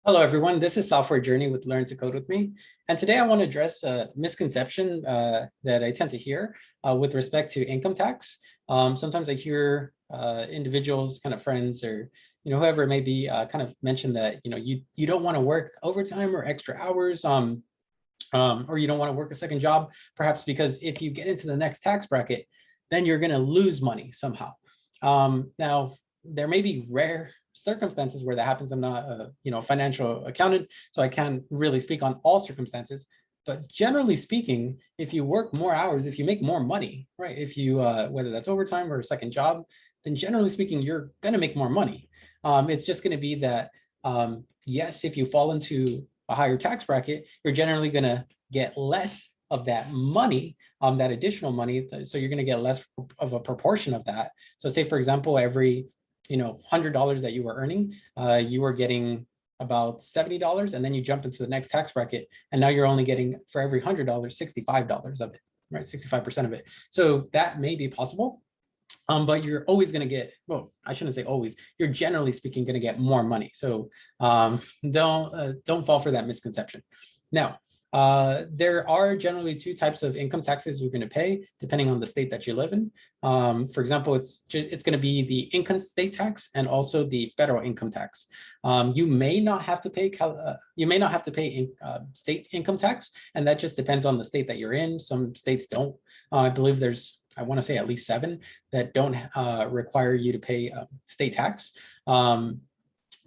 Hello, everyone. This is Software Journey with Learn to Code with me. And today I want to address a misconception that I tend to hear with respect to income tax. Sometimes I hear individuals, kind of friends, or whoever it may be, kind of mention that you don't want to work overtime or extra hours, or you don't want to work a second job, perhaps because if you get into the next tax bracket, then you're going to lose money somehow. Now, there may be rare circumstances where that happens. I'm not a financial accountant, so I can't really speak on all circumstances. But generally speaking, if you work more hours, if you make more money, right? If you whether that's overtime or a second job, then generally speaking, you're going to make more money. It's just going to be that yes, if you fall into a higher tax bracket, you're generally going to get less of that money, that additional money. So you're going to get less of a proportion of that. So say, for example, every $100 that you were earning, you were getting about $70, and then you jump into the next tax bracket, and now you're only getting, for every $100, $65 of it, right? 65% of it. So that may be possible, but you're always going to get, well, I shouldn't say always, you're generally speaking going to get more money. So don't fall for that misconception. Now, there are generally two types of income taxes you're going to pay depending on the state that you live in. For example, it's going to be the income state tax and also the federal income tax. You may not have to pay state income tax, and that just depends on the state that you're in. Some states don't. I believe there's, I want to say, at least 7 that don't require you to pay state tax.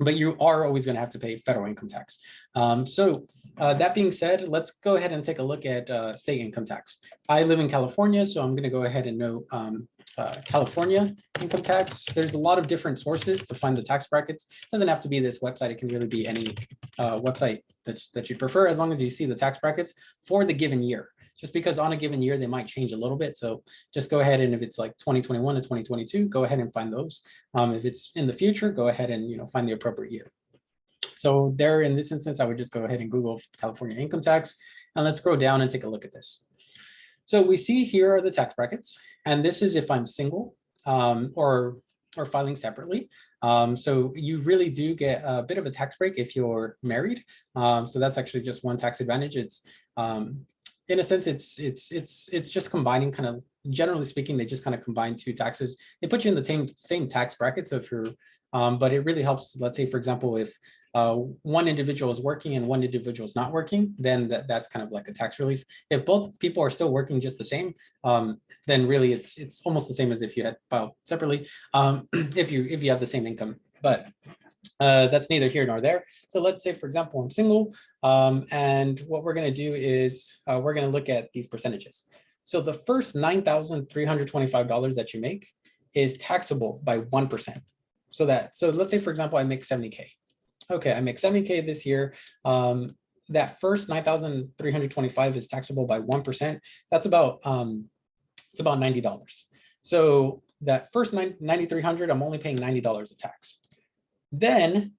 But you are always going to have to pay federal income tax. That being said, let's go ahead and take a look at state income tax. I live in California, so I'm going to go ahead and note California income tax. There's a lot of different sources to find the tax brackets. It doesn't have to be this website. It can really be any website that you prefer, as long as you see the tax brackets for the given year. Just because on a given year, they might change a little bit. So just go ahead, and if it's like 2021 to 2022, go ahead and find those. If it's in the future, go ahead and find the appropriate year. So there, in this instance, I would just go ahead and Google California income tax, and let's scroll down and take a look at this. So we see here are the tax brackets, and this is if I'm single or filing separately. So you really do get a bit of a tax break if you're married. So that's actually just one tax advantage. It's in a sense, it's just combining, kind of, generally speaking, they just kind of combine two taxes. They put you in the same tax bracket. So if you're, but it really helps. Let's say, for example, if one individual is working and one individual is not working, then that's kind of like a tax relief. If both people are still working just the same, then really it's almost the same as if you had filed separately, if you have the same income. But that's neither here nor there. So let's say, for example, I'm single, and what we're going to do is we're going to look at these percentages. So the first $9,325 that you make is taxable by 1%. So let's say, for example, I make 70K. Okay, I make 70K this year. That first 9,325 is taxable by 1%. That's about it's about $90. So that first 9,300, I'm only paying $90 of tax. Then,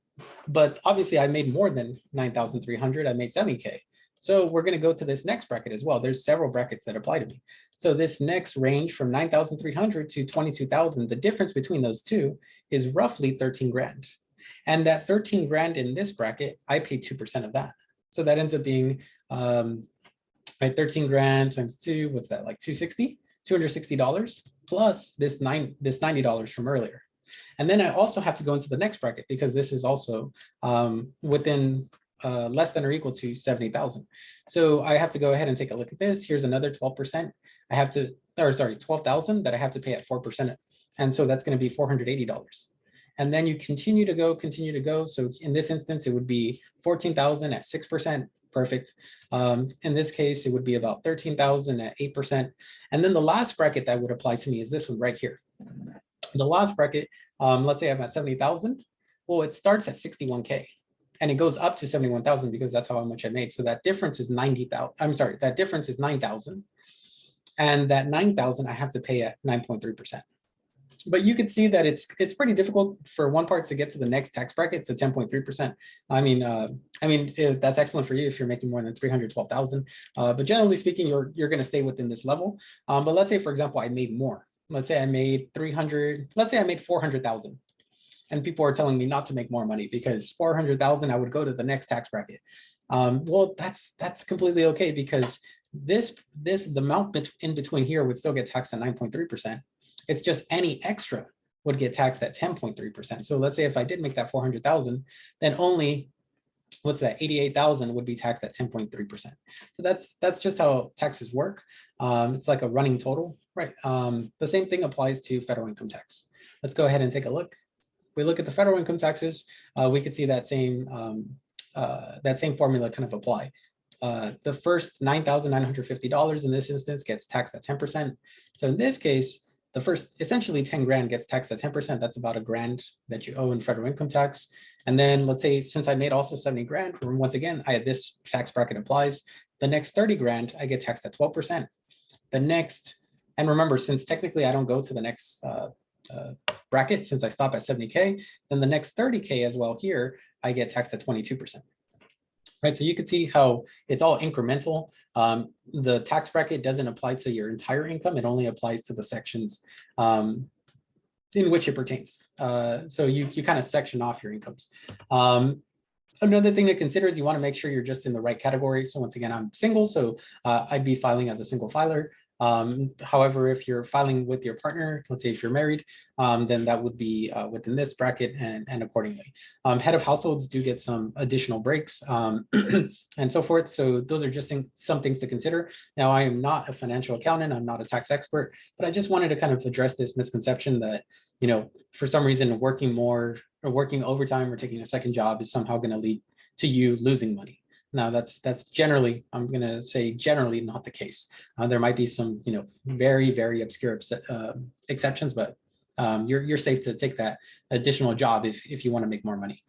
but obviously I made more than 9,300, I made 70K. So we're going to go to this next bracket as well. There's several brackets that apply to me. So this next range from 9,300 to 22,000, the difference between those two is roughly 13 grand. And that 13 grand in this bracket, I pay 2% of that. So that ends up being 13 grand times 2, what's that, like $260 plus this $90 from earlier. And then I also have to go into the next bracket because this is also within less than or equal to 70,000. So I have to go ahead and take a look at this. Here's another 12%. I have to, or sorry, 12,000 that I have to pay at 4%. And so that's going to be $480. And then you continue to go. So in this instance, it would be 14,000 at 6%. Perfect. In this case, it would be about 13,000 at 8%. And then the last bracket that would apply to me is this one right here. The last bracket, let's say I'm at 70,000. Well, it starts at 61K and it goes up to 71,000 because that's how much I made. So that difference is 90,000. I'm sorry, that difference is 9,000. And that 9,000 I have to pay at 9.3%. But you could see that it's pretty difficult for one part to get to the next tax bracket, to 10.3%. I mean, that's excellent for you if you're making more than 312,000. But generally speaking, you're going to stay within this level. But let's say, for example, I made more. Let's say I made 400,000. and people are telling me not to make more money because 400,000, I would go to the next tax bracket. Well, that's completely okay, because the amount in between here would still get taxed at 9.3%. It's just any extra would get taxed at 10.3%. So let's say if I did make that 400,000, then only, what's that, 88,000 would be taxed at 10.3%. So that's just how taxes work. It's like a running total, right? The same thing applies to federal income tax. Let's go ahead and take a look. If we look at the federal income taxes, we could see that same formula kind of apply. The first $9,950 in this instance gets taxed at 10%. So in this case, the first essentially 10 grand gets taxed at 10%. That's about $1,000 that you owe in federal income tax. And then let's say, since I made also 70 grand, once again, I had this tax bracket applies. The next 30 grand, I get taxed at 12%. The next, and remember, since technically I don't go to the next bracket, since I stop at 70K, then the next 30K as well here, I get taxed at 22%. Right, so you can see how it's all incremental. The tax bracket doesn't apply to your entire income. It only applies to the sections in which it pertains. So you kind of section off your incomes. Another thing to consider is you want to make sure you're just in the right category. So once again, I'm single, so I'd be filing as a single filer. However, if you're filing with your partner, let's say if you're married, then that would be within this bracket and accordingly. Head of households do get some additional breaks and so forth. So those are just some things to consider. Now, I am not a financial accountant. I'm not a tax expert, but I just wanted to kind of address this misconception that, you know, for some reason, working more or working overtime or taking a second job is somehow going to lead to you losing money. Now, that's generally, I'm going to say generally not the case. There might be some, you know, very, very obscure exceptions, but you're safe to take that additional job if you want to make more money.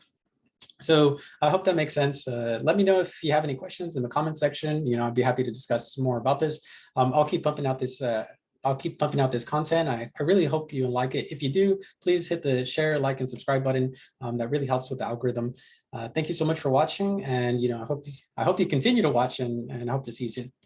So I hope that makes sense. Let me know if you have any questions in the comment section. You know, I'd be happy to discuss more about this. I'll keep pumping out this content. I really hope you like it. If you do, please hit the share, like, and subscribe button. That really helps with the algorithm. Thank you so much for watching. And, you know, I hope you continue to watch, and I hope to see you soon.